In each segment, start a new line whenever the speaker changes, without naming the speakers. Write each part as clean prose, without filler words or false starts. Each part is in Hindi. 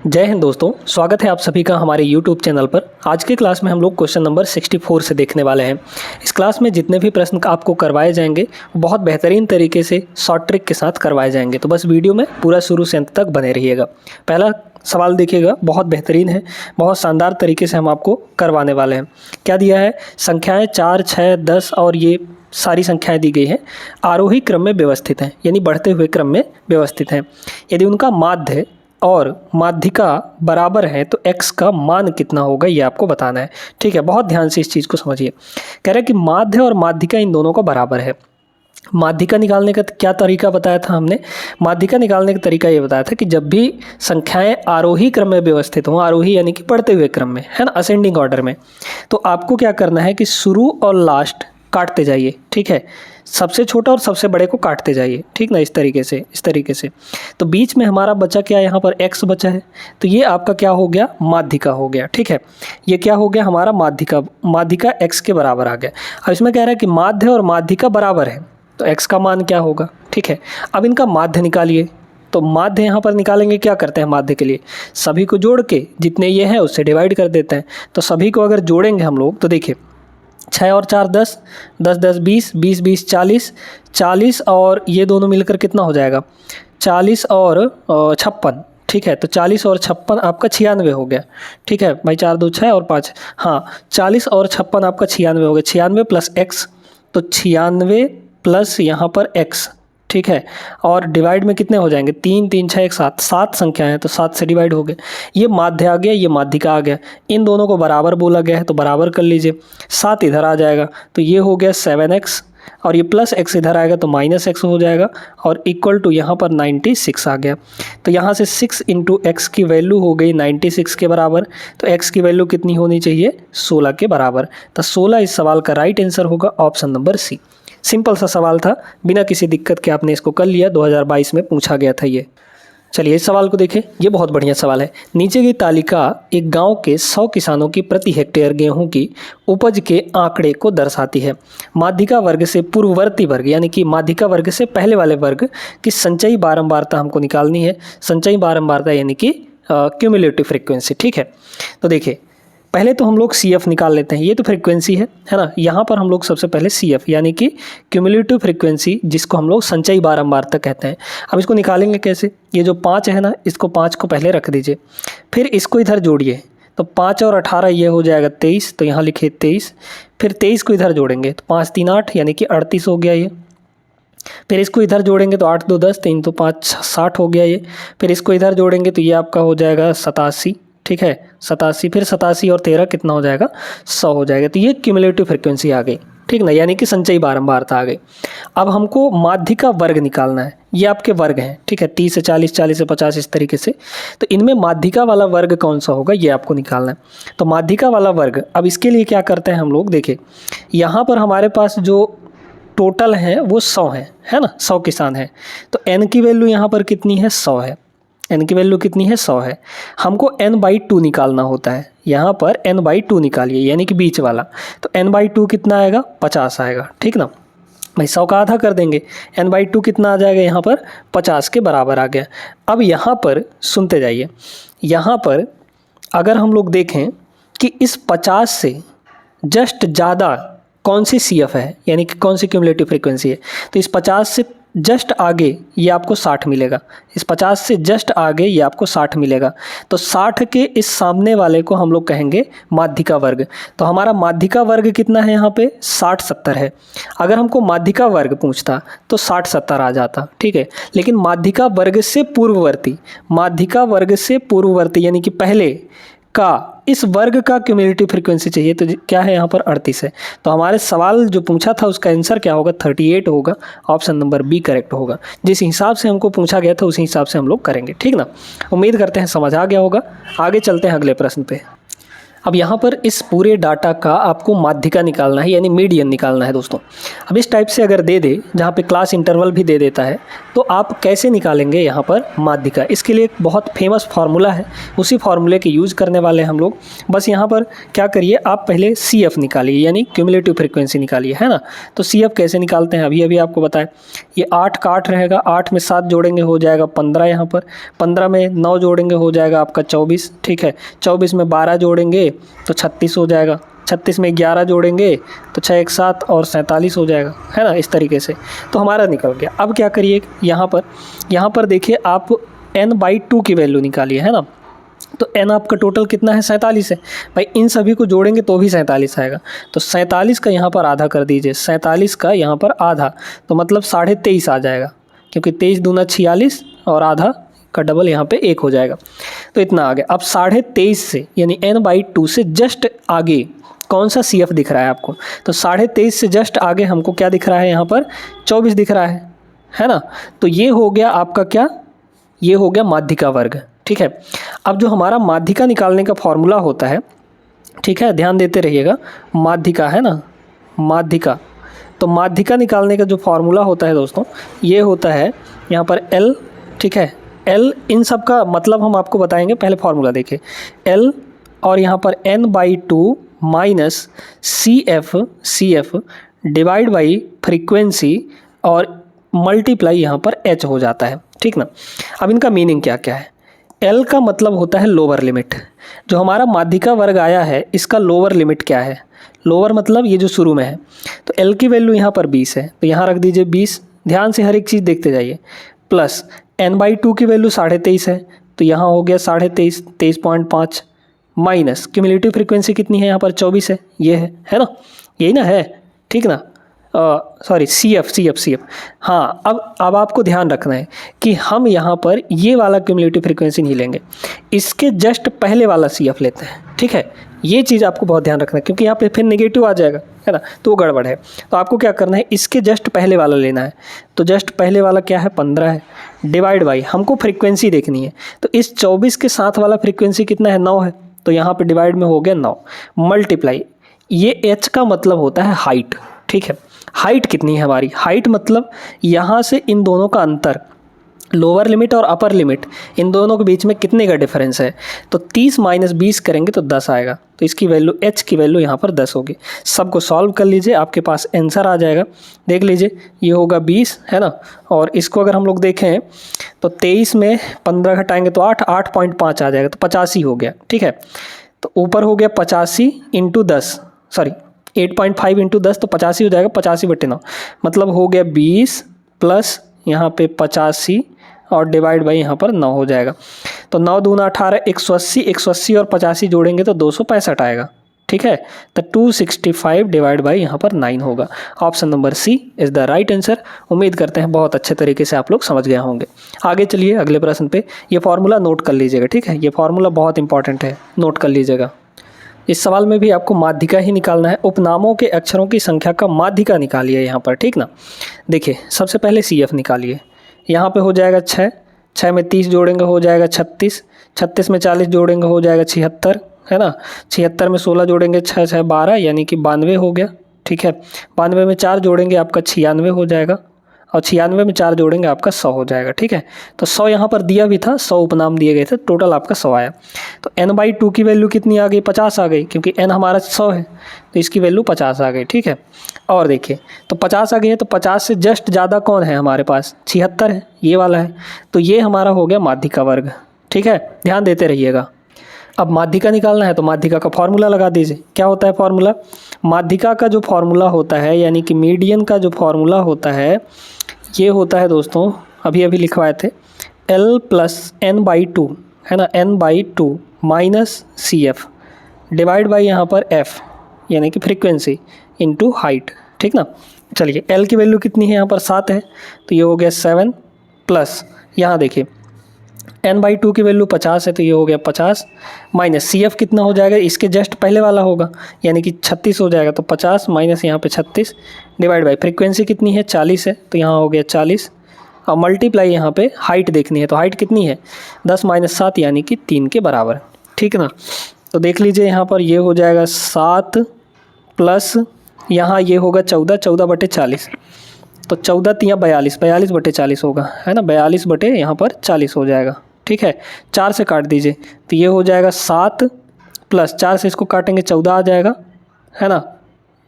जय हिंद दोस्तों, स्वागत है आप सभी का हमारे YouTube चैनल पर। आज के क्लास में हम लोग क्वेश्चन नंबर 64 से देखने वाले हैं। इस क्लास में जितने भी प्रश्न आपको करवाए जाएंगे वो बहुत बेहतरीन तरीके से शॉर्ट ट्रिक के साथ करवाए जाएंगे, तो बस वीडियो में पूरा शुरू से अंत तक बने रहिएगा। पहला सवाल देखिएगा, बहुत बेहतरीन है, बहुत शानदार तरीके से हम आपको करवाने वाले हैं। क्या दिया है? संख्याएँ 4, 6, 10 और ये सारी संख्याएं दी गई हैं, आरोही क्रम में व्यवस्थित हैं, यानी बढ़ते हुए क्रम में व्यवस्थित हैं। यदि उनका माध्य और माध्यिका बराबर है तो x का मान कितना होगा ये आपको बताना है। ठीक है, बहुत ध्यान से इस चीज़ को समझिए। कह रहे हैं कि माध्य और माध्यिका इन दोनों का बराबर है। माध्यिका निकालने का क्या तरीका बताया था हमने? माध्यिका निकालने का तरीका ये बताया था कि जब भी संख्याएं आरोही क्रम में व्यवस्थित हों, आरोही यानी कि बढ़ते हुए क्रम में, है ना, असेंडिंग ऑर्डर में, तो आपको क्या करना है कि शुरू और लास्ट काटते जाइए। ठीक है, सबसे छोटा और सबसे बड़े को काटते जाइए। ठीक ना, इस तरीके से। तो बीच में हमारा बचा क्या? यहाँ पर x बचा है, तो ये आपका क्या हो गया? माध्यिका हो गया। ठीक है, ये क्या हो गया? हमारा माध्यिका x के बराबर आ गया। अब इसमें कह रहा है कि माध्य और माध्यिका बराबर है, तो x का मान क्या होगा? ठीक है, अब इनका माध्य निकालिए। तो माध्य यहाँ पर निकालेंगे, क्या करते हैं माध्य के लिए? सभी को जोड़ के जितने ये हैं उससे डिवाइड कर देते हैं। तो सभी को अगर जोड़ेंगे हम लोग तो देखिए 6 और 4 10, 10 10 20, 20 20 40, 40 और ये दोनों मिलकर कितना हो जाएगा? 40 और 56। ठीक है, तो 40 और 56 आपका 96 हो गया। ठीक है भाई, 4 2 6 और 5, हाँ 40 और 56 आपका 96 हो गया। 96 प्लस x, तो 96 प्लस यहाँ पर x। ठीक है, और डिवाइड में कितने हो जाएंगे? 3 3 6 1 7, 7 संख्या है तो 7 से डिवाइड हो गए। ये माध्य आ गया, ये माध्यिका आ गया। इन दोनों को बराबर बोला गया है तो बराबर कर लीजिए। 7 इधर आ जाएगा तो ये हो गया 7x, और ये प्लस x इधर आएगा तो माइनस x हो जाएगा, और इक्वल टू यहाँ पर 96 आ गया। तो यहाँ से 6 इंटू x की वैल्यू हो गई 96 के बराबर। तो x की वैल्यू कितनी होनी चाहिए? 16 के बराबर। तो 16 इस सवाल का राइट आंसर होगा, ऑप्शन नंबर सी। सिंपल सा सवाल था, बिना किसी दिक्कत के आपने इसको कर लिया। 2022 में पूछा गया था ये। चलिए इस सवाल को देखें, ये बहुत बढ़िया सवाल है। नीचे की तालिका एक गांव के 100 किसानों की प्रति हेक्टेयर गेहूं की उपज के आंकड़े को दर्शाती है। माध्यिका वर्ग से पूर्ववर्ती वर्ग, यानी कि माध्यिका वर्ग से पहले वाले वर्ग की संचयी बारंबारता हमको निकालनी है। संचयी बारंबारता यानी कि क्यूमुलेटिव फ्रीक्वेंसी। ठीक है, तो देखिए पहले तो हम लोग CF निकाल लेते हैं, ये तो फ्रीक्वेंसी है ना। यहाँ पर हम लोग सबसे पहले CF यानी कि क्यूमुलेटिव फ्रीक्वेंसी, जिसको हम लोग संचयी बारंबारता कहते हैं। अब इसको निकालेंगे कैसे? ये जो 5 है ना, इसको 5 को पहले रख दीजिए, फिर इसको इधर जोड़िए। तो 5 और 18 ये हो जाएगा 23, तो यहाँ लिखिए 23। फिर 23 को इधर जोड़ेंगे तो 5 3 8 यानी कि 38 हो गया ये। फिर इसको इधर जोड़ेंगे तो 8 2 10, 3 2 5 60 हो गया ये। फिर इसको इधर जोड़ेंगे तो ये आपका हो जाएगा 87। ठीक है, 87, फिर 87 और 13 कितना हो जाएगा? 100 हो जाएगा। तो ये क्यूमुलेटिव फ्रीक्वेंसी आ गई। ठीक ना, यानी कि संचयी बारंबारता आ गई। अब हमको माध्यिका वर्ग निकालना है। ये आपके वर्ग हैं। ठीक है, 30 से 40, 40 से 50, इस तरीके से। तो इनमें माध्यिका वाला वर्ग कौन सा होगा ये आपको निकालना है। तो माध्यिका वाला वर्ग, अब इसके लिए क्या करते हैं हम लोग? देखिए यहाँ पर हमारे पास जो टोटल है वो 100 है ना, 100 किसान है। तो n की वैल्यू यहाँ पर कितनी है? 100 है। n की वैल्यू कितनी है? 100 है। हमको n/2 निकालना होता है। यहाँ पर n/2 निकालिए, यानी कि बीच वाला। तो n/2 कितना आएगा? 50 आएगा। ठीक ना भाई, 100 का आधा कर देंगे, n/2 कितना आ जाएगा? यहाँ पर 50 के बराबर आ गया। अब यहाँ पर सुनते जाइए, यहाँ पर अगर हम लोग देखें कि इस 50 से जस्ट ज़्यादा कौन सी CF है, यानी कि कौन सी क्यूमुलेटिव फ्रीक्वेंसी है, तो इस 50 से जस्ट आगे ये आपको 60 मिलेगा। इस 50 से जस्ट आगे ये आपको 60 मिलेगा। तो 60 के इस सामने वाले को हम लोग कहेंगे माध्यिका वर्ग। तो हमारा माध्यिका वर्ग कितना है यहाँ पे? 60 70 है। अगर हमको माध्यिका वर्ग पूछता तो 60 70 आ जाता। ठीक है, लेकिन माध्यिका वर्ग से पूर्ववर्ती, माध्यिका वर्ग से पूर्ववर्ती यानी कि पहले का इस वर्ग का क्यूमुलेटिव फ्रीक्वेंसी चाहिए। तो क्या है यहाँ पर? 38 है। तो हमारे सवाल जो पूछा था उसका आंसर क्या होगा? 38 होगा। ऑप्शन नंबर बी करेक्ट होगा। जिस हिसाब से हमको पूछा गया था उसी हिसाब से हम लोग करेंगे। ठीक ना, उम्मीद करते हैं समझ आ गया होगा। आगे चलते हैं अगले प्रश्न पे। अब यहाँ पर इस पूरे डाटा का आपको माध्यिका निकालना है, यानी मीडियन निकालना है दोस्तों। अब इस टाइप से अगर दे दे, जहाँ पे क्लास इंटरवल भी दे देता है, तो आप कैसे निकालेंगे यहाँ पर माध्यिका? इसके लिए एक बहुत फेमस फार्मूला है, उसी फार्मूले के यूज़ करने वाले हैं हम लोग। बस यहाँ पर क्या करिए, आप पहले CF निकालिए, यानी क्यूमुलेटिव फ्रीक्वेंसी निकालिए, है ना। तो CF कैसे निकालते हैं अभी अभी आपको बताएं। ये 8 का 8 रहेगा, 8 में 7 जोड़ेंगे हो जाएगा 15, यहाँ पर 15 में 9 जोड़ेंगे हो जाएगा आपका 24, ठीक है। 24 में 12 जोड़ेंगे तो 36 हो जाएगा, 36 में 11 जोड़ेंगे तो 6 1 7 और 47 हो जाएगा, है ना। इस तरीके से तो हमारा निकल गया। अब क्या करिए, यहाँ पर देखिए आप n/2 की वैल्यू निकालिए, है ना। तो n आपका टोटल कितना है, 47 है भाई। इन सभी को जोड़ेंगे तो भी 47 आएगा। तो 47 का यहाँ पर आधा कर दीजिए, 47 का यहाँ पर आधा, तो मतलब 23.5 आ जाएगा, क्योंकि 23 दूना 46 और आधा का डबल यहाँ पे 1 हो जाएगा। तो इतना आ गया। अब 23.5 से यानी n/2 से जस्ट आगे कौन सा CF दिख रहा है आपको? तो 23.5 से जस्ट आगे हमको क्या दिख रहा है, यहाँ पर 24 दिख रहा है ना। तो ये हो गया आपका क्या, ये हो गया माध्यिका वर्ग, ठीक है। अब जो हमारा माध्यिका निकालने का फॉर्मूला होता है, ठीक है, ध्यान देते रहिएगा, माध्यिका है ना, माध्यिका। तो माध्यिका निकालने का जो फॉर्मूला होता है दोस्तों, ये होता है यहाँ पर L, ठीक है। L इन सब का मतलब हम आपको बताएंगे, पहले फॉर्मूला देखिए। L और यहाँ पर n/2 minus CF divide by frequency और मल्टीप्लाई यहाँ पर H हो जाता है, ठीक ना। अब इनका मीनिंग क्या क्या है? L का मतलब होता है लोअर लिमिट। जो हमारा माध्यिका वर्ग आया है, इसका लोअर लिमिट क्या है? लोअर मतलब ये जो शुरू में है। तो L की वैल्यू यहाँ पर 20 है, तो यहाँ रख दीजिए 20। ध्यान से हर एक चीज़ देखते जाइए। प्लस n/2 की वैल्यू 23.5 है, तो यहाँ हो गया 23.5, 23.5 माइनस क्यूमुलेटिव फ्रीक्वेंसी कितनी है यहाँ पर, 24 है, ये है ना, यही ना है, ठीक ना। Sorry CF। हाँ, अब आपको ध्यान रखना है कि हम यहाँ पर ये वाला क्यूमुलेटिव फ्रीक्वेंसी नहीं लेंगे, इसके जस्ट पहले वाला CF लेते हैं, ठीक है। ये चीज़ आपको बहुत ध्यान रखना है, क्योंकि यहाँ पे फिर नेगेटिव आ जाएगा, है ना, तो वो गड़बड़ है। तो आपको क्या करना है, इसके जस्ट पहले वाला लेना है। तो जस्ट पहले वाला क्या है, 15 है, डिवाइड बाई हमको फ्रीक्वेंसी देखनी है। तो इस 24 के साथ वाला फ्रीक्वेंसी कितना है, 9 है, तो यहाँ पे डिवाइड में हो गया 9, मल्टीप्लाई, ये H का मतलब होता है हाइट, ठीक है। हाइट कितनी है हमारी, हाइट मतलब यहाँ से इन दोनों का अंतर, लोअर लिमिट और अपर लिमिट, इन दोनों के बीच में कितने का डिफरेंस है। तो 30 माइनस 20 करेंगे तो 10 आएगा, तो इसकी वैल्यू H की वैल्यू यहाँ पर 10 होगी। सबको सॉल्व कर लीजिए, आपके पास आंसर आ जाएगा। देख लीजिए, ये होगा 20, है ना। और इसको अगर हम लोग देखें तो 23 में 15 घटाएंगे तो 8.5 आ जाएगा, तो 85 हो गया, ठीक है। तो ऊपर हो गया 85 इंटू 10, सॉरी 8.5 इंटू 10, तो 85 हो जाएगा, 85/9 मतलब हो गया 20 प्लस यहाँ पे 85 और डिवाइड बाई यहाँ पर 9 हो जाएगा। तो 9 दूना 18, 180 और 85 जोड़ेंगे तो 265 आएगा, ठीक है। तो 265 डिवाइड बाई यहाँ पर 9 होगा। Option number C is the right answer. उम्मीद करते हैं बहुत अच्छे तरीके से आप लोग समझ गए होंगे। आगे चलिए अगले प्रश्न पे। ये फार्मूला नोट कर लीजिएगा, ठीक है, ये फार्मूला बहुत इंपॉर्टेंट है, नोट कर लीजिएगा। इस सवाल में भी आपको माध्यिका ही निकालना है। उपनामों के अक्षरों की संख्या का माध्यिका निकालिए यहाँ पर, ठीक ना। देखिए, सबसे पहले CF निकालिए। यहाँ पे हो जाएगा 6, 6 में 30 जोड़ेंगे हो जाएगा 36, 36 में 40 जोड़ेंगे हो जाएगा 76, है ना। 76 में 16 जोड़ेंगे 6 6 12 यानी कि 92 हो गया, ठीक है। 92 में 4 जोड़ेंगे आपका 96 हो जाएगा, और 96 में 4 जोड़ेंगे आपका 100 हो जाएगा, ठीक है। तो 100 यहाँ पर दिया भी था, 100 उपनाम दिए गए थे, टोटल आपका 100 आया। तो n/2 की वैल्यू कितनी आ गई, 50 आ गई, क्योंकि n हमारा 100 है, तो इसकी वैल्यू 50 आ गई, ठीक है। और देखिए, तो 50 आ गई है, तो 50 से जस्ट ज़्यादा कौन है हमारे पास, 76 है, ये वाला है। तो ये हमारा हो गया माध्यिका वर्ग, ठीक है, ध्यान देते रहिएगा। अब माध्यिका निकालना है तो माध्यिका का फॉर्मूला लगा दीजिए। क्या होता है फॉर्मूला, माध्यिका का जो फॉर्मूला होता है, यानी कि मीडियन का जो फॉर्मूला होता है, ये होता है दोस्तों, अभी लिखवाए थे, L प्लस n/2, है ना, n/2 minus CF divide by यहाँ पर F यानी कि फ्रीक्वेंसी इंटू हाइट, ठीक ना। चलिए, L की वैल्यू कितनी है यहाँ पर 7 है, तो ये हो गया 7 प्लस यहाँ देखिए n/2 की वैल्यू 50 है, तो ये हो गया 50 माइनस CF कितना हो जाएगा, इसके जस्ट पहले वाला होगा, यानी कि 36 हो जाएगा। तो 50 माइनस यहाँ पे 36 डिवाइड बाई फ्रीक्वेंसी कितनी है, 40 है, तो यहाँ हो गया 40, और मल्टीप्लाई यहाँ पे हाइट देखनी है, तो हाइट कितनी है, 10 माइनस 7 यानी कि 3 के बराबर, ठीक ना। तो देख लीजिए यहाँ पर ये हो जाएगा 7 प्लस यहाँ ये होगा 14, 14/40, तो 14 तियाँ 42, 42/40 होगा, है ना, 42 बटे यहाँ पर 40 हो जाएगा। ठीक है, 4 से काट दीजिए तो ये हो जाएगा 7 प्लस 4 से इसको काटेंगे 14 आ जाएगा, है ना,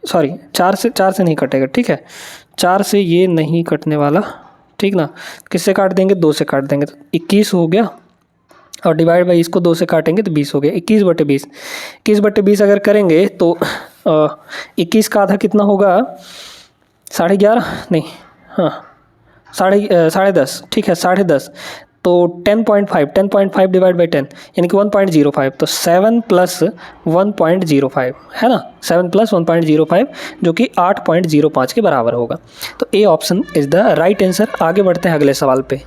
सॉरी 4 से नहीं कटेगा। ठीक है, 4 से ये नहीं कटने वाला, ठीक ना, किससे काट देंगे, 2 से काट देंगे तो 21 हो गया, और डिवाइड बाई इसको 2 से काटेंगे तो 20 हो गया। 21/20, 21/20 अगर करेंगे तो 21 का आधा कितना होगा, 11.5 नहीं, हाँ 10.5, ठीक है 10.5, तो 10.5 डिवाइड बाई 10 यानी कि 1.05, तो 7 प्लस 1.05 है ना, 7 प्लस 1.05 जो कि 8.05 के बराबर होगा। तो A option is the right answer. आगे बढ़ते हैं अगले सवाल पे।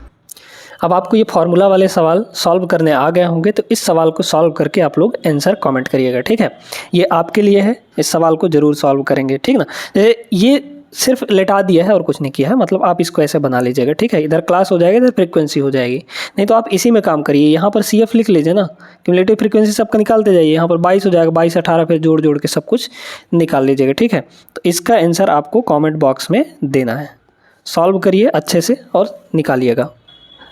अब आपको ये फार्मूला वाले सवाल सॉल्व करने आ गए होंगे, तो इस सवाल को सॉल्व करके आप लोग आंसर कमेंट करिएगा। ठीक है, ये आपके लिए है, इस सवाल को ज़रूर सॉल्व करेंगे। ठीक ना, ये सिर्फ लेटा दिया है और कुछ नहीं किया है, मतलब आप इसको ऐसे बना लीजिएगा। ठीक है, इधर क्लास हो जाएगा, इधर फ्रीक्वेंसी हो जाएगी, नहीं तो आप इसी में काम करिए। यहाँ पर CF लिख लीजिए ना, क्यूमुलेटिव फ्रीक्वेंसी सबका निकालते जाइए। यहाँ पर 22 हो जाएगा, 22, 18 फिर जोड़ के सब कुछ निकाल लीजिएगा। ठीक है, तो इसका आंसर आपको कॉमेंट बॉक्स में देना है, सॉल्व करिए अच्छे से और निकालिएगा।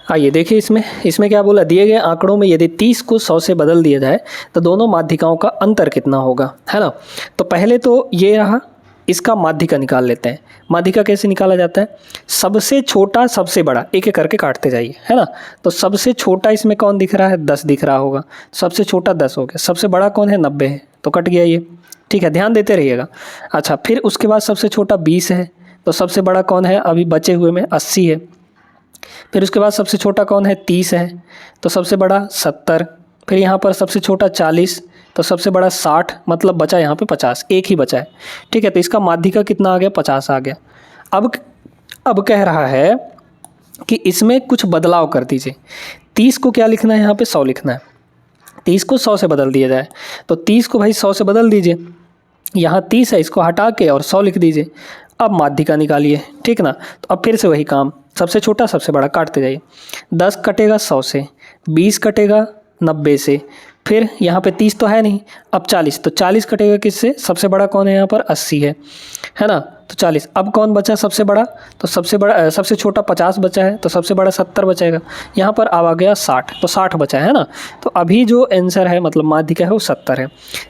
आइए देखिए इसमें क्या बोला, दिए गए आंकड़ों में यदि 30 को 100 से बदल दिया जाए तो दोनों माध्यिकाओं का अंतर कितना होगा, है ना। तो पहले तो ये रहा, इसका माध्यिका निकाल लेते हैं। माध्यिका कैसे निकाला जाता है, सबसे छोटा सबसे बड़ा, एक एक करके काटते जाइए, है ना। तो सबसे छोटा इसमें कौन दिख रहा है, 10 दिख रहा होगा, सबसे छोटा 10 हो गया। सबसे बड़ा कौन है, 90 है, तो कट गया ये। ठीक है, ध्यान देते रहिएगा। अच्छा, फिर उसके बाद सबसे छोटा 20 है, तो सबसे बड़ा कौन है अभी बचे हुए में, 80 है। फिर उसके बाद सबसे छोटा कौन है, 30 है, तो सबसे बड़ा 70। फिर यहाँ पर सबसे छोटा 40, तो सबसे बड़ा 60, मतलब बचा यहाँ पे 50, एक ही बचा है। ठीक है, तो इसका माध्यिका कितना आ गया, 50 आ गया। अब कह रहा है कि इसमें कुछ बदलाव कर दीजिए। 30 को क्या लिखना है, यहाँ पे 100 लिखना है। 30 को 100 से बदल दिया जाए, तो 30 को भाई 100 से बदल दीजिए। यहाँ 30 है, इसको हटा के और 100 लिख दीजिए। अब माध्यिका निकालिए। ठीक ना, तो अब फिर से वही काम, सबसे छोटा सबसे बड़ा काटते जाइए। 10 कटेगा 100 से, 20 कटेगा 90 से, फिर यहाँ पे 30 तो है नहीं, अब 40, तो 40 कटेगा किससे, सबसे बड़ा कौन है यहाँ पर, 80 है ना, तो 40। अब कौन बचा सबसे बड़ा, तो सबसे छोटा 50 बचा है, तो सबसे बड़ा 70 बचेगा। यहाँ पर अब आ गया 60, तो 60 बचा है ना। तो अभी जो आंसर है, मतलब माध्यिका है, वो 70 है।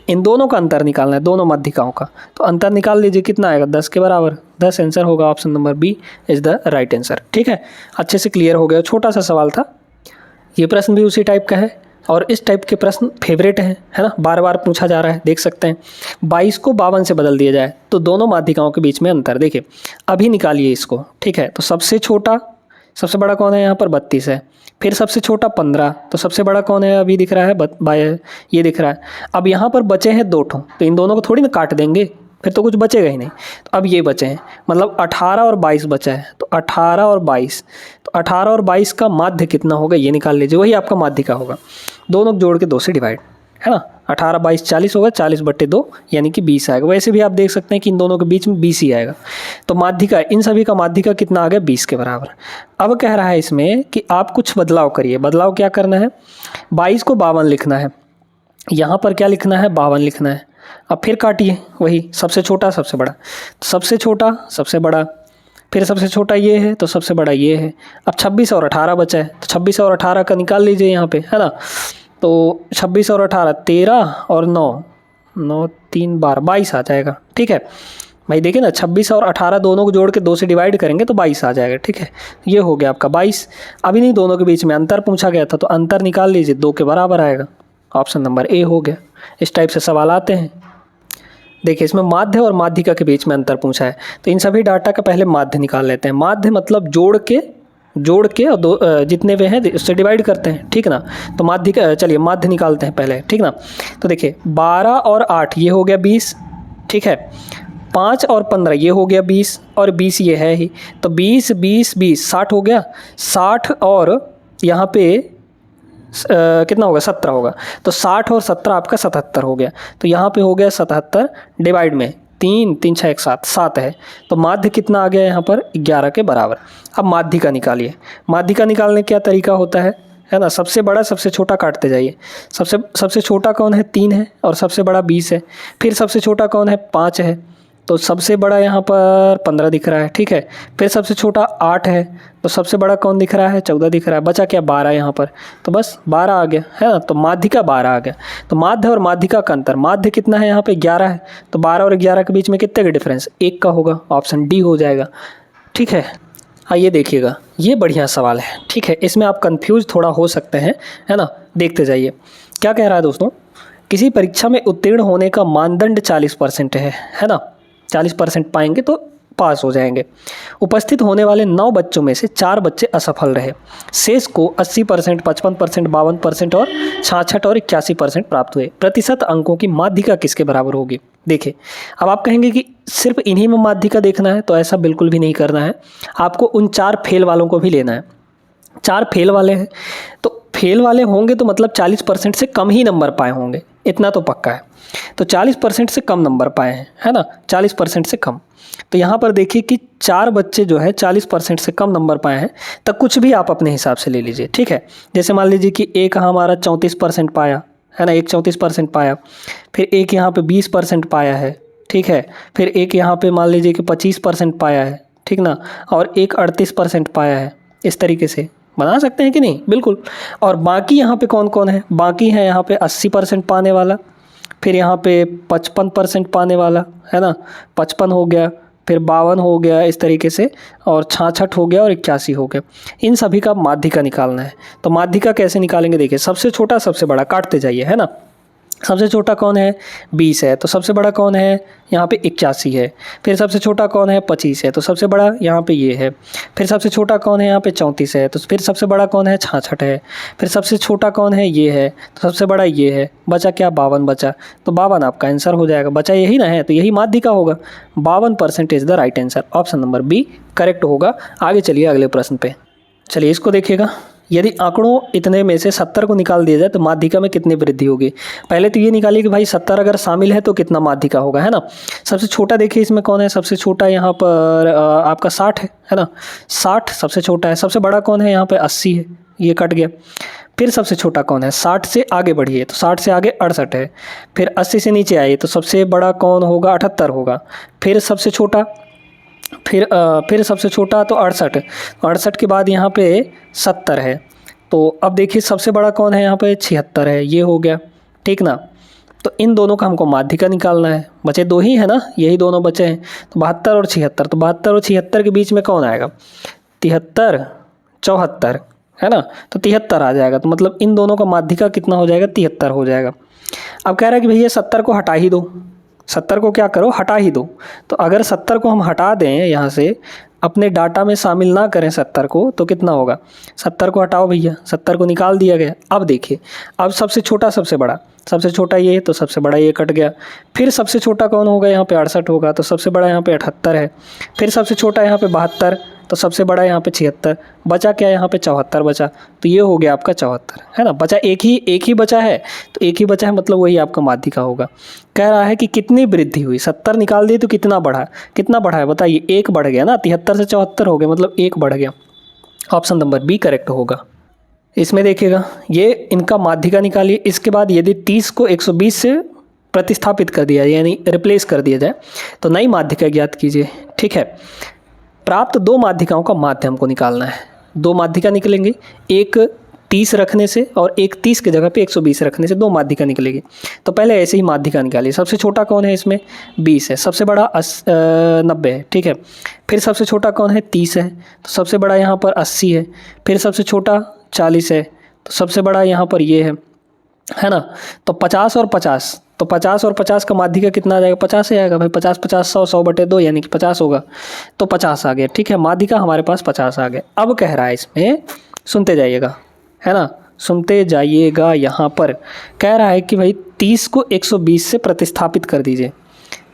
इन दोनों का अंतर निकालना है, दोनों माध्यिकाओं का, तो अंतर निकाल लीजिए, कितना आएगा, 10 के बराबर। 10 आंसर होगा, option number B is the right answer. ठीक है, अच्छे से क्लियर हो गया, छोटा सा सवाल था। ये प्रश्न भी उसी टाइप का है, और इस टाइप के प्रश्न फेवरेट हैं, है ना, बार बार पूछा जा रहा है, देख सकते हैं। 22 को 52 से बदल दिया जाए तो दोनों माध्यिकाओं के बीच में अंतर देखिए, अभी निकालिए इसको। ठीक है, तो सबसे बड़ा कौन है यहाँ पर, 32 है। फिर सबसे छोटा 15, तो सबसे बड़ा कौन है अभी दिख रहा है, ये दिख रहा है। अब यहाँ पर बचे हैं 2 ठो, तो इन दोनों को थोड़ी ना काट देंगे, फिर तो कुछ बचेगा ही नहीं। तो अब ये बचे हैं, मतलब 18 और 22 बचा है, तो 18 और 22, तो 18 और 22 का माध्य कितना होगा, ये निकाल लीजिए, वही आपका माध्यिका होगा। दोनों जोड़ के 2 से डिवाइड, है ना, 18 22 40 होगा, 40/2 यानी कि 20 आएगा। वैसे भी आप देख सकते हैं कि इन दोनों के बीच में 20 ही आएगा। तो माध्यिका, इन सभी का माध्यिका कितना आ गया, 20 के बराबर। अब कह रहा है इसमें कि आप कुछ बदलाव करिए। बदलाव क्या करना है, 22 को 52 लिखना है, यहाँ पर क्या लिखना है, 52 लिखना है। अब फिर काटिए, वही सबसे छोटा सबसे बड़ा, तो सबसे छोटा सबसे बड़ा, फिर सबसे छोटा ये है, तो सबसे बड़ा ये है। अब 26 और 18 बचा है, तो 26 और 18 का निकाल लीजिए यहाँ पे, है ना। तो 26 और 18, 13 और 9 3 12 22 आ जाएगा। ठीक है भाई, देखिए ना, 26 और 18 दोनों को जोड़ के 2 से डिवाइड करेंगे तो 22 आ जाएगा। ठीक है, ये हो गया आपका 22। अभी नहीं, दोनों के बीच में अंतर पूछा गया था, तो अंतर निकाल लीजिए, 2 के बराबर आएगा। ऑप्शन नंबर ए हो गया। इस टाइप से सवाल आते हैं। देखिए, इसमें माध्य और माध्यिका के बीच में अंतर पूछा है, तो इन सभी डाटा का पहले माध्य निकाल लेते हैं। माध्य मतलब जोड़ के और 2 जितने वे हैं उससे डिवाइड करते हैं। ठीक ना, तो माध्यिका, चलिए माध्य निकालते हैं पहले। ठीक ना, तो देखिए 12 और 8 ये हो गया 20। ठीक है, 5 और 15 ये हो गया 20, और 20 ये है ही, तो 20 20 20 60 हो गया। 60 और यहाँ पे कितना होगा, 17 होगा, तो 60 और 17 आपका 77 हो गया। तो यहाँ पे हो गया 77 डिवाइड में 3 3 6 1 7 है, तो माध्य कितना आ गया यहाँ पर, 11 के बराबर। अब माध्यिका निकालिए। माध्यिका निकालने का क्या तरीका होता है, है ना। सबसे बड़ा सबसे छोटा काटते जाइए। सबसे छोटा कौन है 3 है और सबसे बड़ा 20 है। फिर सबसे छोटा कौन है 5 है, तो सबसे बड़ा यहाँ पर 15 दिख रहा है, ठीक है। फिर सबसे छोटा 8 है, तो सबसे बड़ा कौन दिख रहा है 14 दिख रहा है। बचा क्या 12 यहाँ पर, तो बस 12 आ गया, है ना। तो माध्यिका 12 आ गया। तो माध्य और माध्यिका का अंतर, माध्य कितना है यहाँ पे 11 है, तो 12 और 11 के बीच में कितने का डिफरेंस, 1 का होगा। ऑप्शन डी हो जाएगा, ठीक है। आइए देखिएगा, ये बढ़िया सवाल है, ठीक है। इसमें आप कंफ्यूज थोड़ा हो सकते हैं, है ना। देखते जाइए क्या कह रहा है दोस्तों। किसी परीक्षा में उत्तीर्ण होने का मानदंड 40% है ना। 40% पाएंगे तो पास हो जाएंगे। उपस्थित होने वाले 9 बच्चों में से 4 बच्चे असफल रहे। शेष को 80%, 55%, 52% और 66 और 81% प्राप्त हुए। प्रतिशत अंकों की माध्यिका किसके बराबर होगी। देखिए, अब आप कहेंगे कि सिर्फ इन्हीं में माध्यिका देखना है, तो ऐसा बिल्कुल भी नहीं करना है। आपको उन 4 फेल वालों को भी लेना है। 4 फेल वाले हैं, तो फेल वाले होंगे तो मतलब 40% से कम ही नंबर पाए होंगे, इतना तो पक्का है। तो 40% से कम नंबर पाए हैं, है ना, 40% से कम। तो यहाँ पर देखिए कि 4 बच्चे जो है 40% से कम नंबर पाए हैं, तब कुछ भी आप अपने हिसाब से ले लीजिए, ठीक है। जैसे मान लीजिए कि एक हमारा 34% पाया, है ना, एक 34% पाया। फिर एक यहाँ पे 20% पाया है, ठीक है। फिर एक यहाँ पे मान लीजिए कि 25% पाया है, ठीक ना। और एक 38% पाया है। इस तरीके से बना सकते हैं कि नहीं, बिल्कुल। और बाकी यहाँ पे कौन कौन है, बाकी है यहाँ पे 80% पाने वाला, फिर यहाँ पे 55% पाने वाला, है ना, 55 हो गया, फिर 52 हो गया, इस तरीके से, और 66 हो गया और 81 हो गया। इन सभी का माध्यिका निकालना है। तो माध्यिका कैसे निकालेंगे, देखिए, सबसे छोटा सबसे बड़ा काटते जाइए, है ना। सबसे छोटा कौन है 20 है, तो सबसे बड़ा कौन है यहाँ पे 81 है। फिर सबसे छोटा कौन है 25 है, तो सबसे बड़ा यहाँ पे ये है। फिर सबसे छोटा कौन है यहाँ पे 34 है, तो फिर सबसे बड़ा कौन है 66 है। फिर सबसे छोटा कौन है ये है, तो सबसे बड़ा ये है। बचा क्या 52 बचा, तो 52 आपका आंसर हो जाएगा। बचा यही ना है, तो यही माध्यिका होगा। 52% is the right answer. Option number B correct होगा। आगे चलिए अगले प्रश्न पे। चलिए इसको देखिएगा। यदि आंकड़ों इतने में से 70 को निकाल दिया जाए तो माध्यिका में कितनी वृद्धि होगी। पहले तो ये निकालिए कि भाई 70 अगर शामिल है तो कितना माध्यिका होगा, है ना। सबसे छोटा देखिए इसमें कौन है, सबसे छोटा यहाँ पर आपका 60 है ना। 60 सबसे छोटा है। सबसे बड़ा कौन है यहाँ पे 80 है, ये कट गया। फिर सबसे छोटा कौन है, 60 से आगे बढ़िए, तो 60 से आगे 68 है। फिर 80 से नीचे आइए तो सबसे बड़ा कौन होगा 78 होगा। फिर सबसे छोटा, फिर सबसे छोटा तो 68, 68 के बाद यहाँ पे 70 है। तो अब देखिए सबसे बड़ा कौन है यहाँ पे 76 है, ये हो गया, ठीक ना। तो इन दोनों का हमको माध्यिका निकालना है। बचे 2 ही है ना, यही दोनों बचे हैं, तो 72 और 76। तो 72 और 76 के बीच में कौन आएगा 73, 74, है ना। तो 73 आ जाएगा। तो मतलब इन दोनों का माध्यिका कितना हो जाएगा 73 हो जाएगा। अब कह रहा है कि भैया 70 को हटा ही दो, 70 को क्या करो हटा ही दो। तो अगर 70 को हम हटा दें यहाँ से, अपने डाटा में शामिल ना करें 70 को, तो कितना होगा 70 को हटाओ भैया, 70 को निकाल दिया गया। अब देखिए, अब सबसे छोटा सबसे बड़ा, सबसे छोटा ये है तो सबसे बड़ा ये कट गया। फिर सबसे छोटा कौन होगा यहाँ पे 68 होगा, तो सबसे बड़ा यहाँ पे 78 है। फिर सबसे छोटा यहाँ पे 72, तो सबसे बड़ा यहाँ पे 76। बचा क्या यहाँ पे 74 बचा, तो ये हो गया आपका 74, है ना। बचा एक ही बचा है, तो एक ही बचा है, मतलब वही आपका माध्यिका होगा। कह रहा है कि कितनी वृद्धि हुई, 70 निकाल दिए तो कितना बढ़ा है बताइए। 1 बढ़ गया ना, 73 से 74 हो गया, मतलब 1 बढ़ गया। ऑप्शन नंबर बी करेक्ट होगा। इसमें देखिएगा, ये इनका माध्यिका निकालिए। इसके बाद यदि 30 को 120 से प्रतिस्थापित कर दिया, यानी रिप्लेस कर दिया जाए, तो नई माध्यिका ज्ञात कीजिए, ठीक है। प्राप्त 2 माध्यिकाओं का माध्य हमको निकालना है। 2 माध्यिका निकलेंगी, एक 30 रखने से और एक 30 की जगह पे 120 रखने से 2 माध्यिका निकलेगी। तो पहले ऐसे ही माध्यिका निकालिए। सबसे छोटा कौन है इसमें 20 है, सबसे बड़ा 90 है, ठीक है। फिर सबसे छोटा कौन है 30 है, तो सबसे बड़ा यहाँ पर 80 है। फिर सबसे छोटा 40 है, तो सबसे बड़ा यहाँ पर ये है ना। तो 50 और 50, तो 50 और 50 का माध्यिका कितना आ जाएगा 50 से आएगा भाई। 50 50 100 100 बटे 2 यानी कि 50 होगा, तो 50 आ गया, ठीक है। माध्यिका हमारे पास 50 आ गया। अब कह रहा है इसमें, सुनते जाइएगा, है ना, सुनते जाइएगा। यहाँ पर कह रहा है कि भाई 30 को 120 से प्रतिस्थापित कर दीजिए।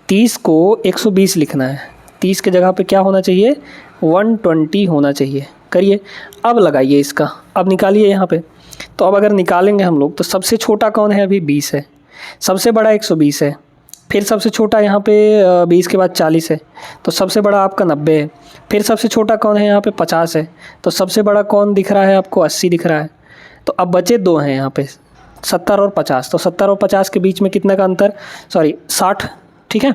30 को 120 लिखना है, 30 की जगह पे क्या होना चाहिए 120 होना चाहिए। करिए, अब लगाइए इसका, अब निकालिए यहाँ पे। तो अब अगर निकालेंगे हम लोग, तो सबसे छोटा कौन है अभी 20 है, सबसे बड़ा 120 है। फिर सबसे छोटा यहाँ पे 20 के बाद 40 है, तो सबसे बड़ा आपका 90 है। फिर सबसे छोटा कौन है यहाँ पे 50 है, तो सबसे बड़ा कौन दिख रहा है आपको 80 दिख रहा है। तो अब बचे 2 हैं यहाँ पे, 70 और 50। तो 70 और 50 के बीच में कितने का अंतर, सॉरी 60, ठीक है।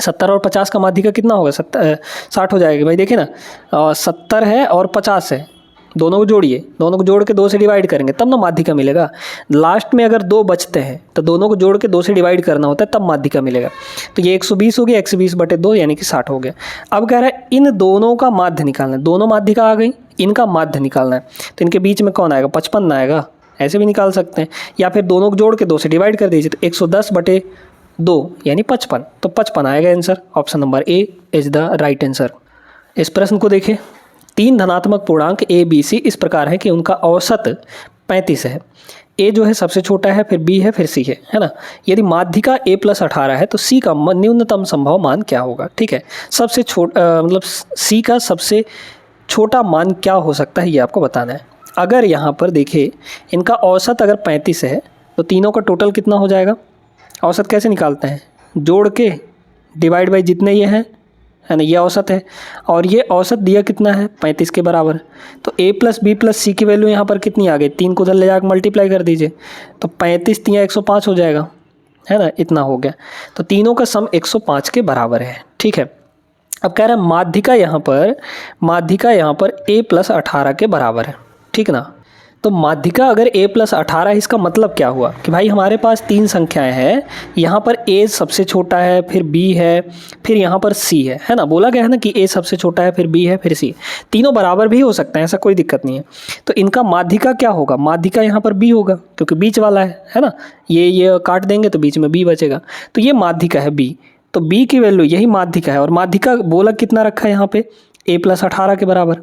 70 और 50 का माध्यिका कितना होगा, 60 हो जाएगा भाई। देखिए ना, 70 है और 50 है, दोनों को जोड़िए, दोनों को जोड़ के 2 से डिवाइड करेंगे तब ना माध्यिका मिलेगा। लास्ट में अगर 2 बचते हैं तो दोनों को जोड़ के 2 से डिवाइड करना होता है तब माध्यिका मिलेगा। तो ये 120 हो गया, 120/2 यानी कि 60 हो गया। अब कह रहा है इन दोनों का माध्य निकालना है, दोनों माध्यिका आ गई, इनका माध्य निकालना है। तो इनके बीच में कौन आएगा, 55 आएगा, ऐसे भी निकाल सकते हैं। या फिर दोनों को जोड़ के 2 से डिवाइड कर दीजिए, तो 110/2 यानी 55, तो 55 आएगा answer. Option number A is the right answer. इस प्रश्न को देखें, 3 धनात्मक पूर्णांक ए बी सी इस प्रकार है कि उनका औसत 35 है। ए जो है सबसे छोटा है, फिर बी है, फिर सी है ना। यदि माध्यिका a + 18 है तो सी का न्यूनतम संभव मान क्या होगा, ठीक है। सबसे मतलब सी का सबसे छोटा मान क्या हो सकता है ये आपको बताना है। अगर यहाँ पर देखिए इनका औसत अगर 35 है तो तीनों का टोटल कितना हो जाएगा। औसत कैसे निकालते हैं, जोड़ के डिवाइड बाई जितने ये हैं, है ना, ये औसत है। और ये औसत दिया कितना है, 35 के बराबर। तो a + b + c की वैल्यू यहाँ पर कितनी आ गई, 3 को उधर ले जाकर मल्टीप्लाई कर दीजिए, तो 35 × 3 = 105 हो जाएगा, है ना, इतना हो गया। तो तीनों का सम 105 के बराबर है, ठीक है। अब कह रहा है माध्यिका यहाँ पर a + 18 के बराबर है, ठीक ना। तो माध्यिका अगर a + 18 है, इसका मतलब क्या हुआ कि भाई हमारे पास 3 संख्याएं हैं, यहाँ पर a सबसे छोटा है, फिर b है, फिर यहाँ पर c है ना। बोला गया है ना कि a सबसे छोटा है, फिर b है, फिर c। तीनों बराबर भी हो सकते हैं, ऐसा कोई दिक्कत नहीं है। तो इनका माध्यिका क्या होगा, माध्यिका यहाँ पर b होगा क्योंकि बीच वाला है ना। ये काट देंगे तो बीच में b बचेगा, तो ये माध्यिका है b। तो b की वैल्यू यही माध्यिका है, और माध्यिका बोला कितना रखा है यहाँ पे, a + 18 के बराबर,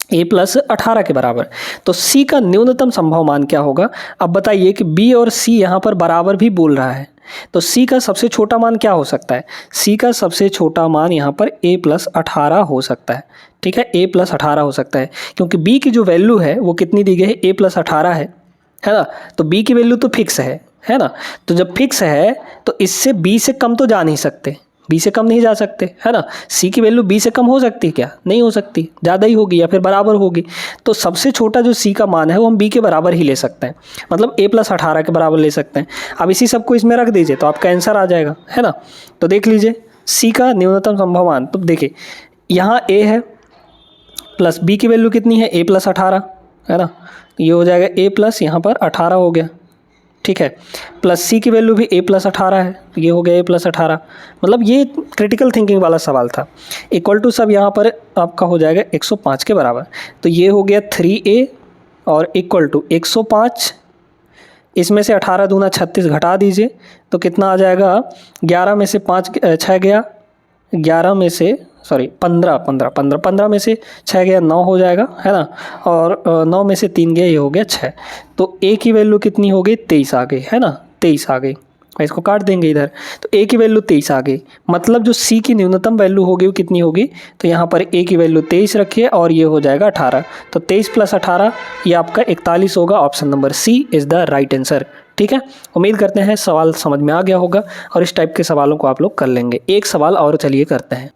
a + 18 के बराबर। तो c का न्यूनतम संभव मान क्या होगा। अब बताइए कि b और c यहाँ पर बराबर भी बोल रहा है, तो c का सबसे छोटा मान क्या हो सकता है। c का सबसे छोटा मान यहाँ पर a + 18 हो सकता है, ठीक है, a + 18 हो सकता है, क्योंकि b की जो वैल्यू है वो कितनी दी गई है, a + 18 है ना। तो b की वैल्यू तो फिक्स है ना। तो जब फिक्स है तो इससे b से कम तो जा नहीं सकते, b से कम नहीं जा सकते, है ना। c की वैल्यू b से कम हो सकती है क्या, नहीं हो सकती, ज़्यादा ही होगी या फिर बराबर होगी। तो सबसे छोटा जो c का मान है वो हम b के बराबर ही ले सकते हैं, मतलब a + 18 के बराबर ले सकते हैं। अब इसी सबको इसमें रख दीजिए तो आपका आंसर आ जाएगा, है ना। तो देख लीजिए c का न्यूनतम संभव मान, तो देखिए यहाँ a है प्लस b की वैल्यू कितनी है, a + 18, है ना। ये हो जाएगा a + यहाँ पर 18 हो गया, ठीक है, प्लस c की वैल्यू भी a + 18 है, तो ये हो गया a + 18। मतलब ये क्रिटिकल थिंकिंग वाला सवाल था। इक्वल टू सब यहाँ पर आपका हो जाएगा 105 के बराबर, तो ये हो गया 3a और इक्वल टू 105, इसमें से 18 दूना 36 घटा दीजिए तो कितना आ जाएगा, 11 में से 6 गया, 11 में से 15 में से 6 गया 9 हो जाएगा, है ना। और 9 में से 3 गया, ये हो गया 6। तो a की वैल्यू कितनी हो गई, 23 आ गई, है ना, 23 आ गई। इसको काट देंगे इधर, तो a की वैल्यू 23 आ गई। मतलब जो c की न्यूनतम वैल्यू होगी वो कितनी होगी, तो यहाँ पर a की वैल्यू 23 रखिए और ये हो जाएगा 18। तो 23 + 18 ये आपका 41 होगा। Option number C is the right answer, ठीक है। उम्मीद करते हैं सवाल समझ में आ गया होगा और इस टाइप के सवालों को आप लोग कर लेंगे। एक सवाल और चलिए करते हैं।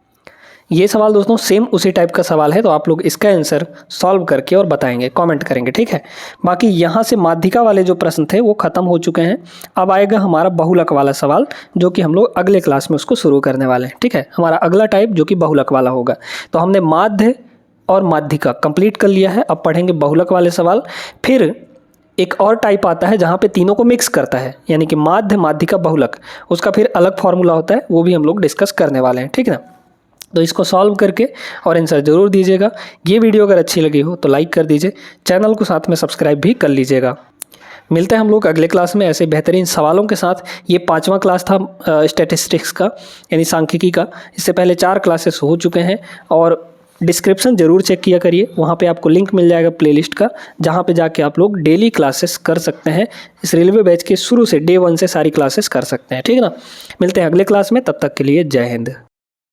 ये सवाल दोस्तों सेम उसी टाइप का सवाल है, तो आप लोग इसका आंसर सॉल्व करके और बताएंगे, कमेंट करेंगे, ठीक है। बाकी यहाँ से माध्यिका वाले जो प्रश्न थे वो ख़त्म हो चुके हैं। अब आएगा हमारा बहुलक वाला सवाल, जो कि हम लोग अगले क्लास में उसको शुरू करने वाले हैं, ठीक है। हमारा अगला टाइप जो कि बहुलक वाला होगा। तो हमने माध्य और माध्यिका कंप्लीट कर लिया है, अब पढ़ेंगे बहुलक वाले सवाल। फिर एक और टाइप आता है जहाँ पे तीनों को मिक्स करता है, यानी कि माध्य, माध्यिका, बहुलक, उसका फिर अलग फॉर्मूला होता है, वो भी हम लोग डिस्कस करने वाले हैं, ठीक है ना। तो इसको सॉल्व करके और आंसर ज़रूर दीजिएगा। ये वीडियो अगर अच्छी लगी हो तो लाइक कर दीजिए, चैनल को साथ में सब्सक्राइब भी कर लीजिएगा। मिलते हैं हम लोग अगले क्लास में ऐसे बेहतरीन सवालों के साथ। ये 5वां क्लास था स्टैटिस्टिक्स का, यानी सांख्यिकी का। इससे पहले 4 क्लासेस हो चुके हैं और डिस्क्रिप्शन ज़रूर चेक किया करिए, वहाँ पे आपको लिंक मिल जाएगा प्लेलिस्ट का, जहाँ पे जाके आप लोग डेली क्लासेस कर सकते हैं। इस रेलवे बैच के शुरू से डे 1 से सारी क्लासेस कर सकते हैं, ठीक है ना। मिलते हैं अगले क्लास में, तब तक के लिए जय हिंद।